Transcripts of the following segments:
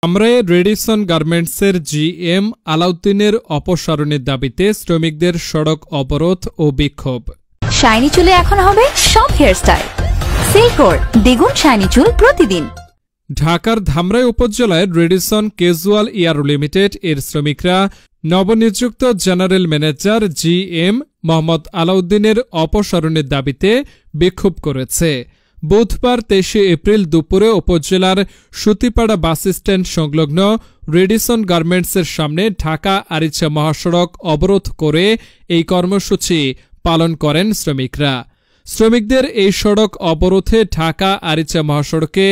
আমরায় Radisson গার্মেন্টসের GM আলাউদ্দিনের অপসারণের দাবিতে শ্রমিকদের সড়ক অবরোধ ও বিক্ষোভ। শাইনি চুলে এখন হবে সব হেয়ারস্টাইল। সিল্কোর দ্বিগুণ শাইনি চুল প্রতিদিন। ঢাকার ধামরাই উপজেলায় রেডিসন ক্যাজুয়াল এয়ার লিমিটেড এর শ্রমিকরা নবনিযুক্ত জেনারেল ম্যানেজার জিএম মোহাম্মদ আলাউদ্দিনের অপসারণের দাবিতে বিক্ষোভ করেছে। বুধবার 23 এপ্রিল দুপুরে উপজেলার সুতিপাড়া বাস স্ট্যান্ড সংলগ্ন রেডিসন গার্মেন্টসের সামনে ঢাকা আরিচা মহাসড়ক অবরোধ করে এই কর্মসূচি পালন করেন শ্রমিকরা। শ্রমিকদের এই সড়ক অবরোধে ঢাকা আরিচা মহাসড়কে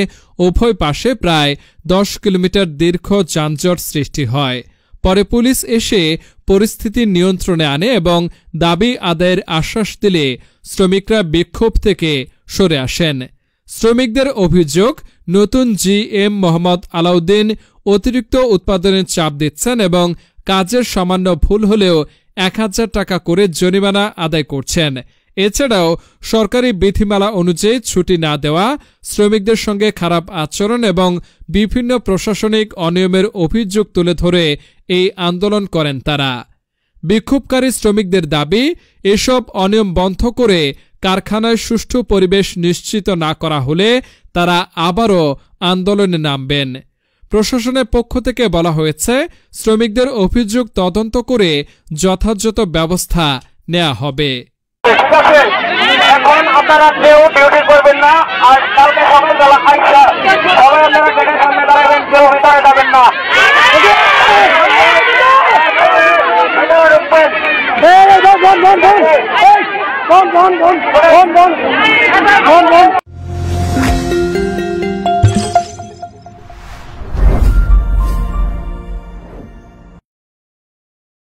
উভয় পাশে প্রায় 10 কিলোমিটার দীর্ঘ যানজট সৃষ্টি হয়। পরে পুলিশ এসে পরিস্থিতি নিয়ন্ত্রণে আনে এবং দাবি আদায়ের আশ্বাস দিলে শ্রমিকরা বিক্ষোভ থেকে সরে আসেন। শ্রমিকদের অভিযোগ, নতুন জিএম মোহাম্মদ আলাউদ্দিন অতিরিক্ত উৎপাদনের চাপ দিচ্ছেন এবং কাজের সামান্য ভুল হলেও 1000 টাকা করে জরিমানা আদায় করছেন। এছাড়াও সরকারি বিধিমালা অনুযায়ী ছুটি না দেওয়া, শ্রমিকদের সঙ্গে খারাপ আচরণ এবং বিভিন্ন প্রশাসনিক অনিয়মের অভিযোগ তুলে ধরে এই আন্দোলন করেন তারা। বিক্ষোভকারী শ্রমিকদের দাবি, এসব অনিয়ম বন্ধ করে কারখানায় সুষ্ঠু পরিবেশ নিশ্চিত না করা হলে তারা আবারও আন্দোলনে নামবেন। প্রশাসনের পক্ষ থেকে বলা হয়েছে, শ্রমিকদের অভিযোগ তদন্ত করে যথাযথ ব্যবস্থা নেওয়া হবে। এখন আপনারা কেউ ডিউটি করবেন না, আর কালকে সকালবেলা খাইছা সবাই আপনারা গেটের সামনে দাঁড়াবেন, কেউ ভিতরে যাবেন না। বন্ধ